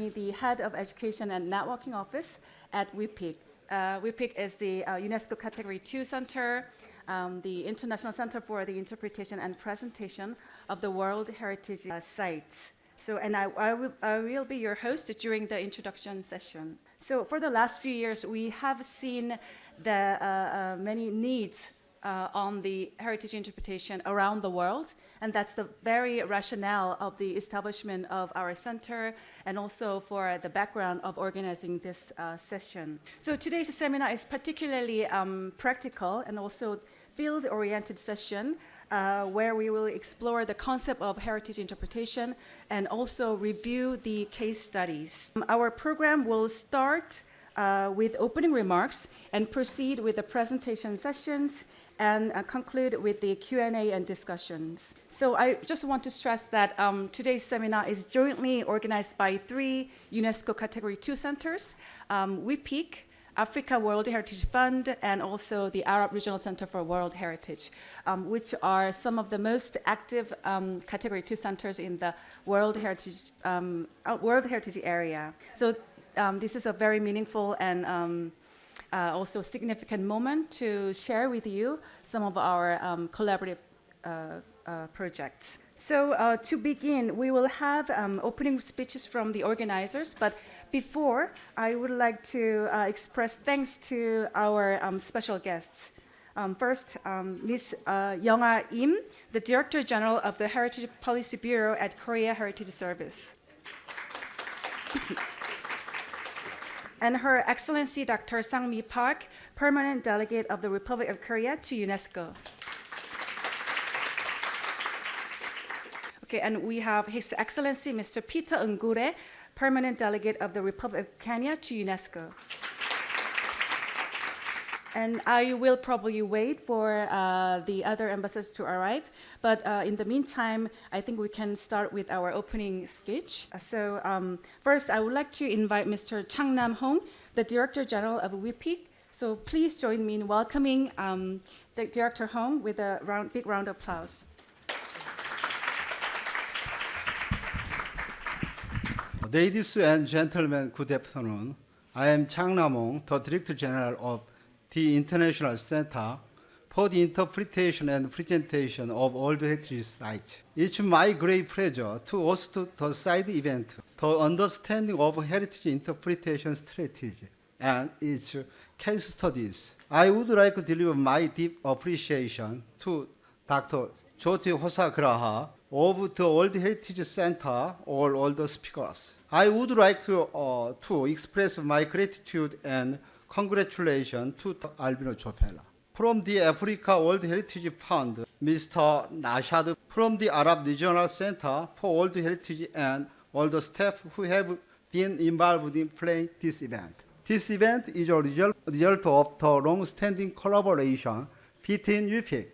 currently the head of education and networking office at WIPIC. WIPIC is the UNESCO Category 2 Center, the International Center for the Interpretation and Presentation of the World Heritage Sites. So, and I will be your host during the introduction session. So for the last few years, we have seen the many needs on the heritage interpretation around the world, and that's the very rationale of the establishment of our center and also for the background of organizing this session. So today's seminar is particularly practical and also field-oriented session where we will explore the concept of heritage interpretation and also review the case studies. Our program will start with opening remarks and proceed with the presentation sessions and conclude with the Q&A and discussions. So I just want to stress that today's seminar is jointly organized by 3 UNESCO Category 2 centers, WIPIC, Africa World Heritage Fund, and also the Arab Regional Center for World Heritage, which are some of the most active Category 2 centers in the World Heritage area. So this is a very meaningful and also significant moment to share with you some of our collaborative projects. So to begin, we will have opening speeches from the organizers, but before, I would like to express thanks to our special guests. First, Ms. Young-Ah Im, the Director General of the Heritage Policy Bureau at Korea Heritage Service. And Her Excellency Dr. Sang-mi Park, Permanent Delegate of the Republic of Korea to UNESCO. Okay, and we have His Excellency Mr. Peter Ngure, Permanent Delegate of the Republic of Kenya to UNESCO. And I will probably wait for the other ambassadors to arrive. But in the meantime, I think we can start with our opening speech. So first, I would like to invite Mr. Chang Nam-hong, the Director General of WIPIC. So please join me in welcoming the Director Hong with a big round of applause. Ladies and gentlemen, good afternoon. I am Chang Nam-hong, the Director General of the International Center for the Interpretation and Presentation of World Heritage Sites. It's my great pleasure to host the side event, The Understanding of Heritage Interpretation Strategy and its case studies. I would like to deliver my deep appreciation to Dr. Jyoti Hosagraha of the World Heritage Center, all the speakers. I would like to express my gratitude and congratulations to Albino Chopella. From the Africa World Heritage Fund, Mr. Nashad, from the Arab Regional Center for World Heritage, and all the staff who have been involved in planning this event. This event is a result of the long-standing collaboration between WIPIC,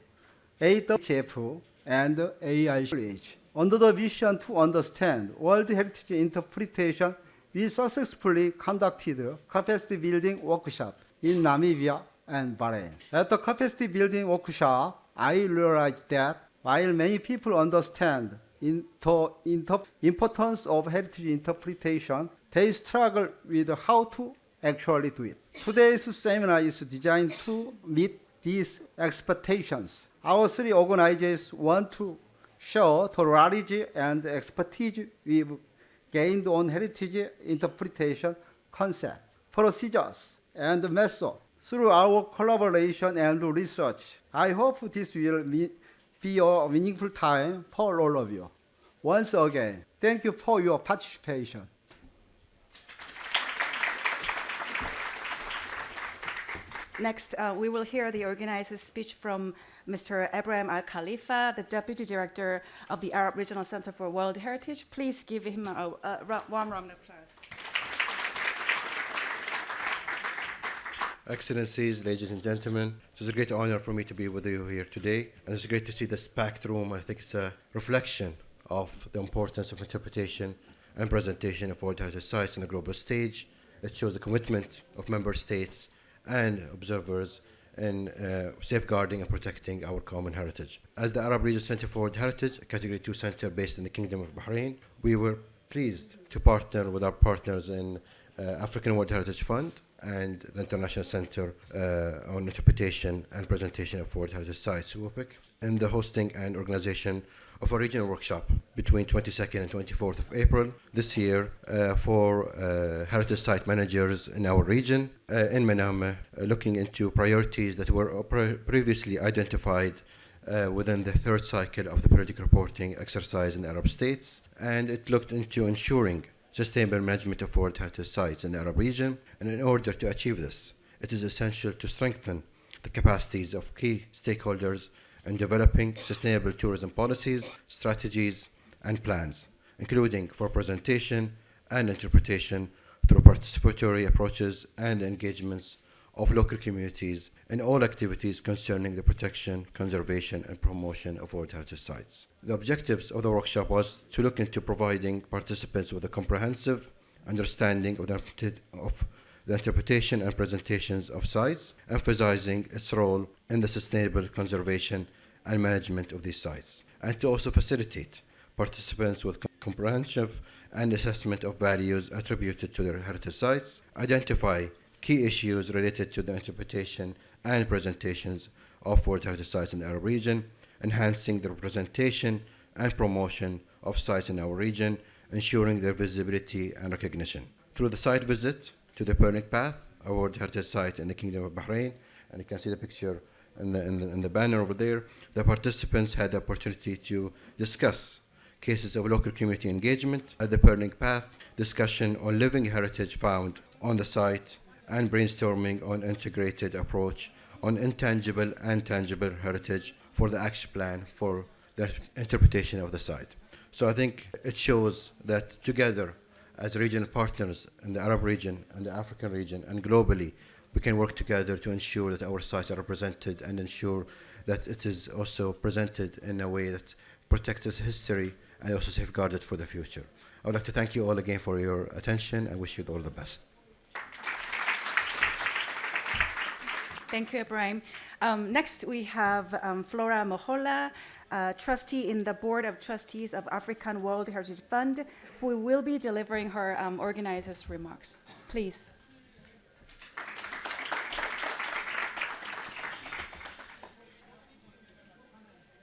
AWHF, and AICH. Under the vision to understand World Heritage interpretation, we successfully conducted a capacity building workshop in Namibia and Bahrain. At the capacity building workshop, I realized that while many people understand the importance of heritage interpretation, they struggle with how to actually do it. Today's seminar is designed to meet these expectations. Our 3 organizers want to share the knowledge and expertise we've gained on heritage interpretation concepts, procedures, and methods through our collaboration and research. I hope this will be a meaningful time for all of you. Once again, thank you for your participation. Next, we will hear the organizer's speech from Mr. Ibrahim Al Khalifa, the Deputy Director of the Arab Regional Center for World Heritage. Please give him a warm round of applause. Excellencies, ladies and gentlemen, it is a great honor for me to be with you here today, and it's great to see this packed room. I think it's a reflection of the importance of interpretation and presentation of World Heritage Sites on the global stage. It shows the commitment of member states and observers in safeguarding and protecting our common heritage. As the Arab Regional Center for World Heritage, a Category 2 center based in the Kingdom of Bahrain, we were pleased to partner with our partners in African World Heritage Fund and the International Center on Interpretation and Presentation of World Heritage Sites, WPIC, in the hosting and organization of a regional workshop between 22nd and 24th of April this year for heritage site managers in our region in Manama, looking into priorities that were previously identified within the third cycle of the periodic reporting exercise in Arab states, and it looked into ensuring sustainable management of World Heritage Sites in the Arab region. And in order to achieve this, it is essential to strengthen the capacities of key stakeholders in developing sustainable tourism policies, strategies, and plans, including for presentation and interpretation through participatory approaches and engagements of local communities in all activities concerning the protection, conservation, and promotion of World Heritage Sites. The objectives of the workshop was to look into providing participants with a comprehensive understanding of the interpretation and presentations of sites, emphasizing its role in the sustainable conservation and management of these sites, and to also facilitate participants with comprehensive and assessment of values attributed to their heritage sites, identify key issues related to the interpretation and presentations of World Heritage Sites in our region, enhancing the representation and promotion of sites in our region, ensuring their visibility and recognition. Through the site visit to the Burning Path, a World Heritage Site in the Kingdom of Bahrain, and you can see the picture in the banner over there, the participants had the opportunity to discuss cases of local community engagement at the Burning Path, discussion on living heritage found on the site, and brainstorming on integrated approach on intangible and tangible heritage for the action plan for the interpretation of the site. So I think it shows that together as regional partners in the Arab region and the African region and globally, we can work together to ensure that our sites are represented and ensure that it is also presented in a way that protects its history and also safeguard it for the future. I would like to thank you all again for your attention and wish you all the best. Thank you, Ibrahim. Next, we have Flora Mohola, trustee in the Board of Trustees of African World Heritage Fund, who will be delivering her organizer's remarks. Please.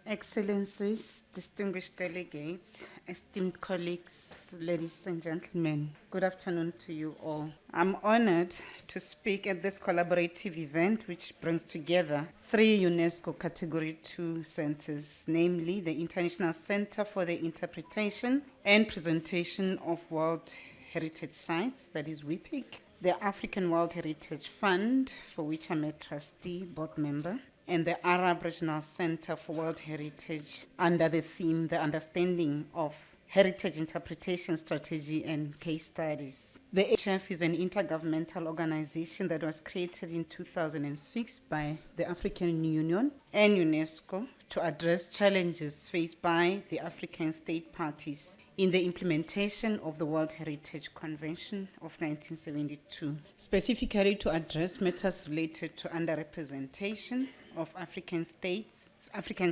Excellencies, distinguished delegates, esteemed colleagues, ladies and gentlemen, good afternoon to you all. I'm honored to speak at this collaborative event which brings together 3 UNESCO Category 2 centers, namely the International Center for the Interpretation and Presentation of World Heritage Sites, that is WPIC, the African World Heritage Fund, for which I'm a trustee board member, and the Arab Regional Center for World Heritage under the theme, The Understanding of Heritage Interpretation Strategy and Case Studies. The HF is an intergovernmental organization that was created in 2006 by the African Union and UNESCO to address challenges faced by the African state parties in the implementation of the World Heritage Convention of 1972, specifically to address matters related to underrepresentation of African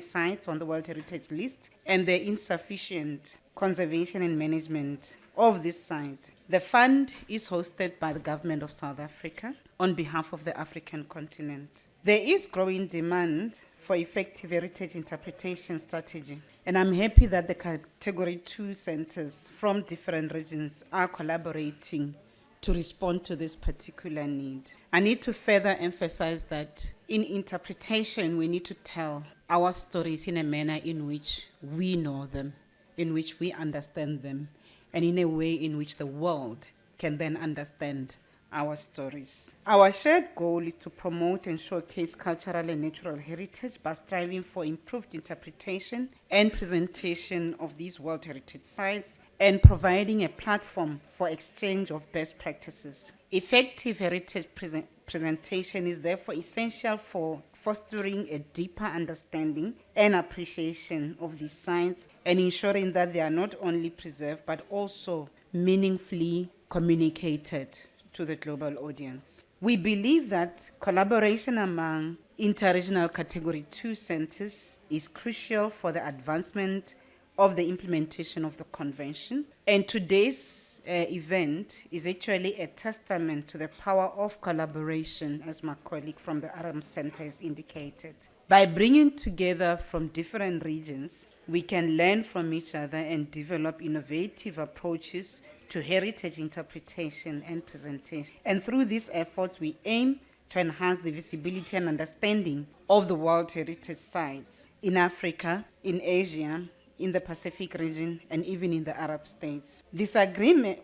sites on the World Heritage List and the insufficient conservation and management of this site. The fund is hosted by the government of South Africa on behalf of the African continent. There is growing demand for effective heritage interpretation strategy, and I'm happy that the Category 2 centers from different regions are collaborating to respond to this particular need. I need to further emphasize that in interpretation, we need to tell our stories in a manner in which we know them, in which we understand them, and in a way in which the world can then understand our stories. Our shared goal is to promote and showcase cultural and natural heritage by striving for improved interpretation and presentation of these World Heritage Sites and providing a platform for exchange of best practices. Effective heritage presentation is therefore essential for fostering a deeper understanding and appreciation of these sites and ensuring that they are not only preserved but also meaningfully communicated to the global audience. We believe that collaboration among interregional Category 2 centers is crucial for the advancement of the implementation of the convention. And today's event is actually a testament to the power of collaboration, as my colleague from the Aram Center has indicated. By bringing together from different regions, we can learn from each other and develop innovative approaches to heritage interpretation and presentation. And through these efforts, we aim to enhance the visibility and understanding of the World Heritage Sites in Africa, in Asia, in the Pacific region, and even in the Arab states. This agreement,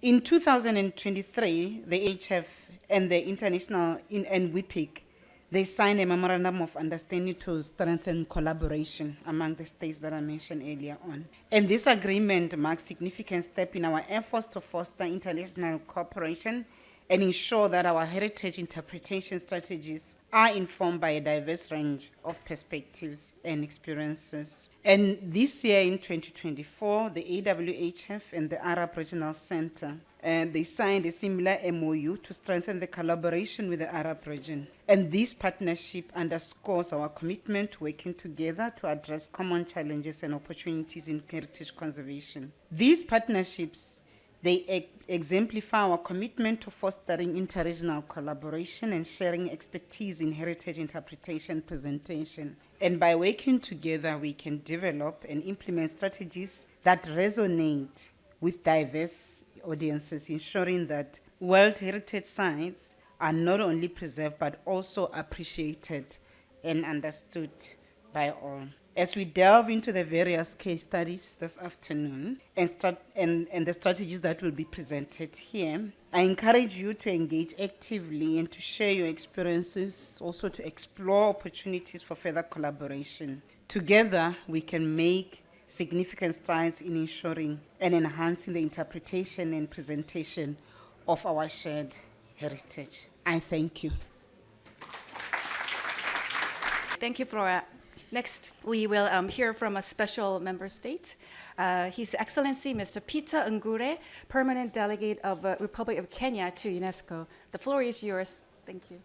in 2023, the HF and the International and WIPIC, they signed a memorandum of understanding to strengthen collaboration among the states that I mentioned earlier on. And this agreement marks a significant step in our efforts to foster international cooperation and ensure that our heritage interpretation strategies are informed by a diverse range of perspectives and experiences. And this year in 2024, the AWHF and the Arab Regional Center, they signed a similar MOU to strengthen the collaboration with the Arab region. And this partnership underscores our commitment to working together to address common challenges and opportunities in heritage conservation. These partnerships, they exemplify our commitment to fostering interregional collaboration and sharing expertise in heritage interpretation presentation. And by working together, we can develop and implement strategies that resonate with diverse audiences, ensuring that World Heritage Sites are not only preserved but also appreciated and understood by all. As we delve into the various case studies this afternoon and the strategies that will be presented here, I encourage you to engage actively and to share your experiences, also to explore opportunities for further collaboration. Together, we can make significant strides in ensuring and enhancing the interpretation and presentation of our shared heritage. I thank you. Thank you, Flora. Next, we will hear from a special member state. His Excellency Mr. Peter Ngure, Permanent Delegate of the Republic of Kenya to UNESCO. The floor is yours. Thank you.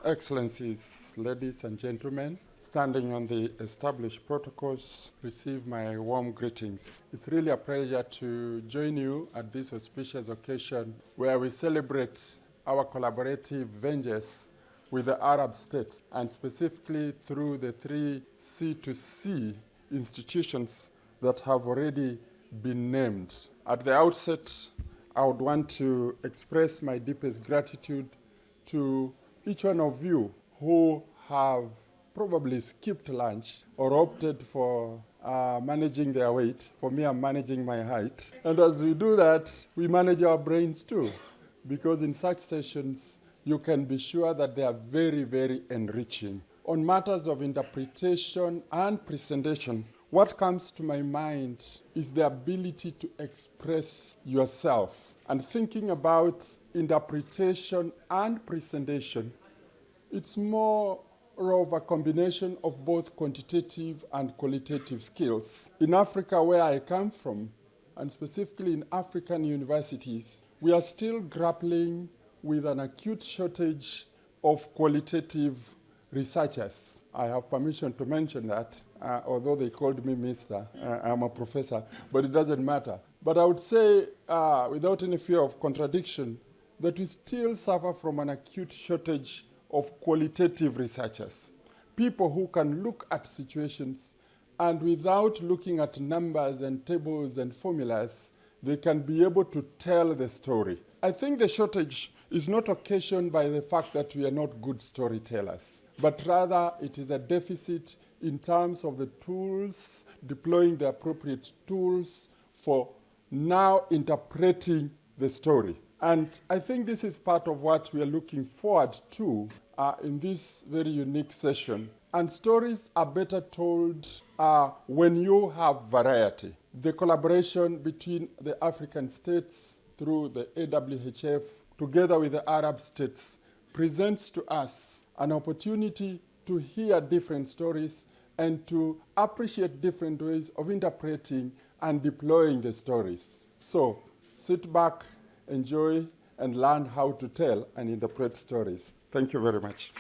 Excellencies, ladies and gentlemen, standing on the established protocols, receive my warm greetings. It's really a pleasure to join you at this auspicious occasion where we celebrate our collaborative ventures with the Arab states, and specifically through the three C2C institutions that have already been named. At the outset, I would want to express my deepest gratitude to each one of you who have probably skipped lunch or opted for managing their weight. For me, I'm managing my height. And as we do that, we manage our brains too, because in such sessions, you can be sure that they are very, very enriching. On matters of interpretation and presentation, what comes to my mind is the ability to express yourself. And thinking about interpretation and presentation, it's more of a combination of both quantitative and qualitative skills. In Africa, where I come from, and specifically in African universities, we are still grappling with an acute shortage of qualitative researchers. I have permission to mention that, although they called me Mr. I'm a professor, but it doesn't matter. But I would say, without any fear of contradiction, that we still suffer from an acute shortage of qualitative researchers, people who can look at situations and without looking at numbers and tables and formulas, they can be able to tell the story. I think the shortage is not occasioned by the fact that we are not good storytellers, but rather it is a deficit in terms of the tools, deploying the appropriate tools for now interpreting the story. And I think this is part of what we are looking forward to in this very unique session. And stories are better told when you have variety. The collaboration between the African states through the AWHF together with the Arab states presents to us an opportunity to hear different stories and to appreciate different ways of interpreting and deploying the stories. So sit back, enjoy, and learn how to tell and interpret stories. Thank you very much.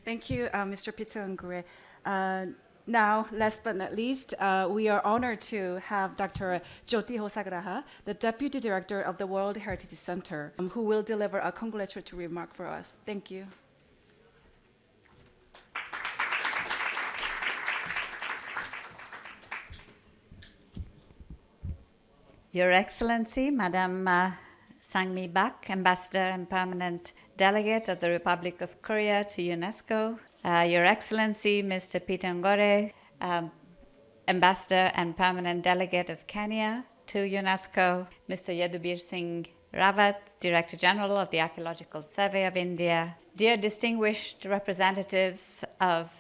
Thank you, Mr. Peter Ngure. Now, last but not least, we are honored to have Dr. Jyoti Hosagraha, the Deputy Director of the World Heritage Center, who will deliver a congratulatory remark for us. Thank you. Your Excellency, Madam Sang-mi Bak, Ambassador and Permanent Delegate of the Republic of Korea to UNESCO, Your Excellency, Mr. Peter Ngure, Ambassador and Permanent Delegate of Kenya to UNESCO, Mr. Yadubir Singh Rawat, Director General of the Archaeological Survey of India, dear distinguished representatives of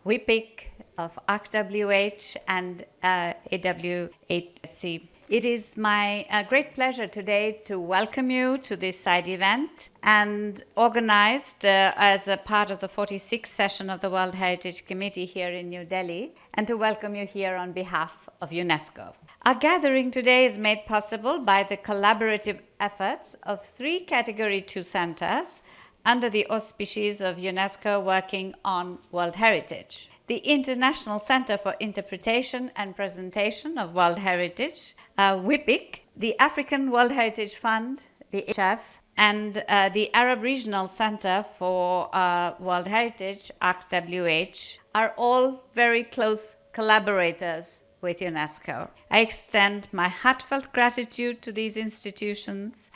WIPIC, of ArcWH and AW8C. It is my great pleasure today to welcome you to this side event and organized as a part of the 46th session of the World Heritage Committee here in New Delhi, and to welcome you here on behalf of UNESCO. Our gathering today is made possible by the collaborative efforts of 3 Category 2 centers under the auspices of UNESCO working on World Heritage. The International Center for Interpretation and Presentation of World Heritage, WIPIC, the African World Heritage Fund, the HF, and the Arab Regional Center for World Heritage, ArcWH, are all very close collaborators with UNESCO. I extend my heartfelt gratitude to these institutions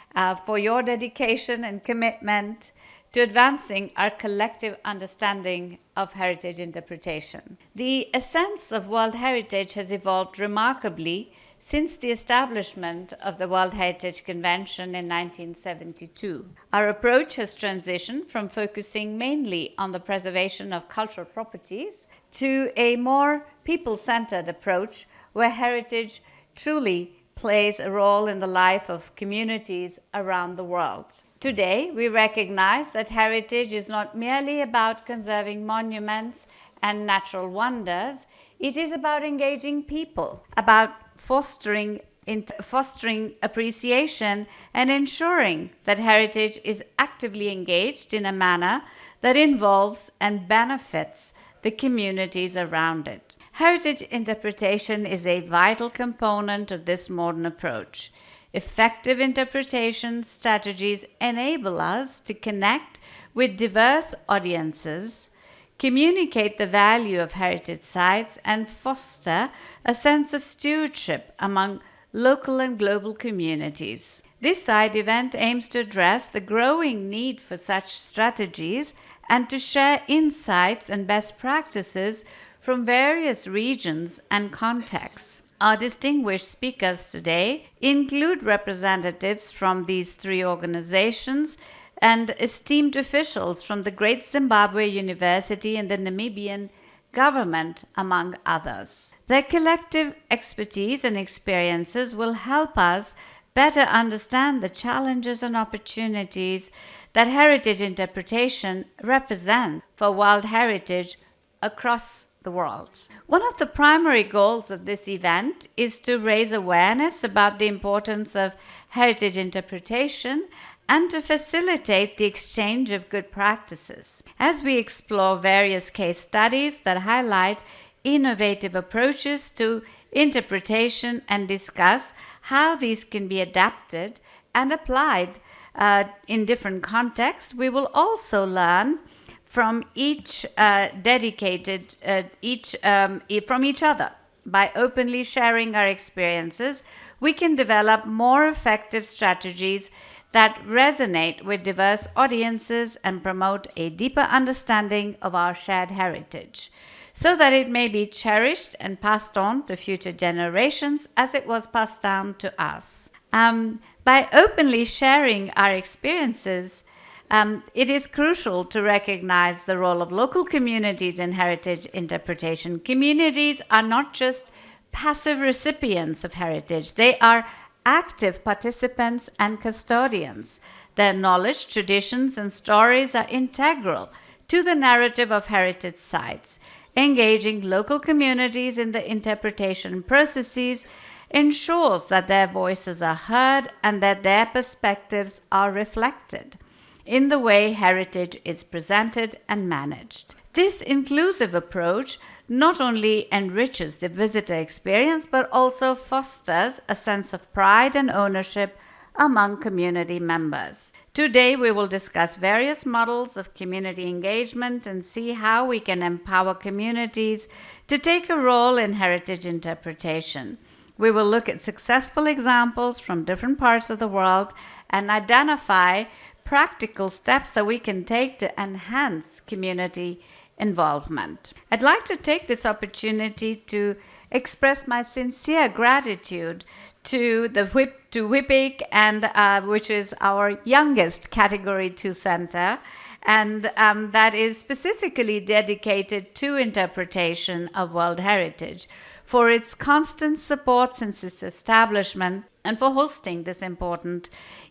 for your dedication and commitment to advancing our collective understanding of heritage interpretation. The essence of World Heritage has evolved remarkably since the establishment of the World Heritage Convention in 1972. Our approach has transitioned from focusing mainly on the preservation of cultural properties to a more people-centered approach where heritage truly plays a role in the life of communities around the world. Today, we recognize that heritage is not merely about conserving monuments and natural wonders. It is about engaging people, about fostering appreciation and ensuring that heritage is actively engaged in a manner that involves and benefits the communities around it. Heritage interpretation is a vital component of this modern approach. Effective interpretation strategies enable us to connect with diverse audiences, communicate the value of heritage sites, and foster a sense of stewardship among local and global communities. This side event aims to address the growing need for such strategies and to share insights and best practices from various regions and contexts. Our distinguished speakers today include representatives from these 3 organizations and esteemed officials from the Great Zimbabwe University and the Namibian government, among others. Their collective expertise and experiences will help us better understand the challenges and opportunities that heritage interpretation represents for world heritage across the world. One of the primary goals of this event is to raise awareness about the importance of heritage interpretation and to facilitate the exchange of good practices. As we explore various case studies that highlight innovative approaches to interpretation and discuss how these can be adapted and applied in different contexts, we will also learn from each from each other. By openly sharing our experiences, we can develop more effective strategies that resonate with diverse audiences and promote a deeper understanding of our shared heritage, so that it may be cherished and passed on to future generations as it was passed down to us. By openly sharing our experiences, it is crucial to recognize the role of local communities in heritage interpretation. Communities are not just passive recipients of heritage, they are active participants and custodians. Their knowledge, traditions, and stories are integral to the narrative of heritage sites. Engaging local communities in the interpretation processes ensures that their voices are heard and that their perspectives are reflected. in the way heritage is presented and managed. This inclusive approach not only enriches the visitor experience but also fosters a sense of pride and ownership among community members. Today, we will discuss various models of community engagement and see how we can empower communities to take a role in heritage interpretation. We will look at successful examples from different parts of the world and identify practical steps that we can take to enhance community involvement. I'd like to take this opportunity to express my sincere gratitude to WIPIC, and which is our youngest Category 2 center, and that is specifically dedicated to interpretation of World Heritage, for its constant support since its establishment and for hosting this important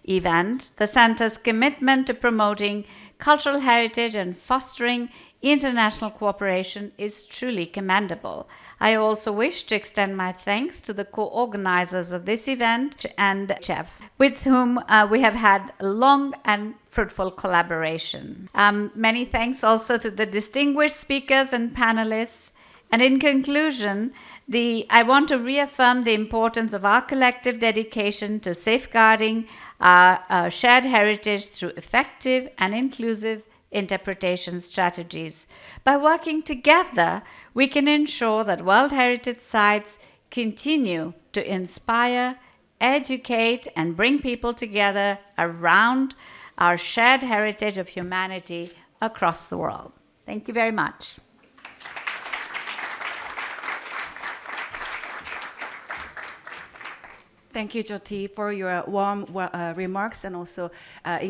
event. The center's commitment to promoting cultural heritage and fostering international cooperation is truly commendable. I also wish to extend my thanks to the co-organizers of this event and Jeff, with whom we have had a long and fruitful collaboration. Many thanks also to the distinguished speakers and panelists. And in conclusion, I want to reaffirm the importance of our collective dedication to safeguarding our shared heritage through effective and inclusive interpretation strategies. By working together, we can ensure that World Heritage Sites continue to inspire, educate, and bring people together around our shared heritage of humanity across the world. Thank you very much. Thank you, Jyoti, for your warm remarks and also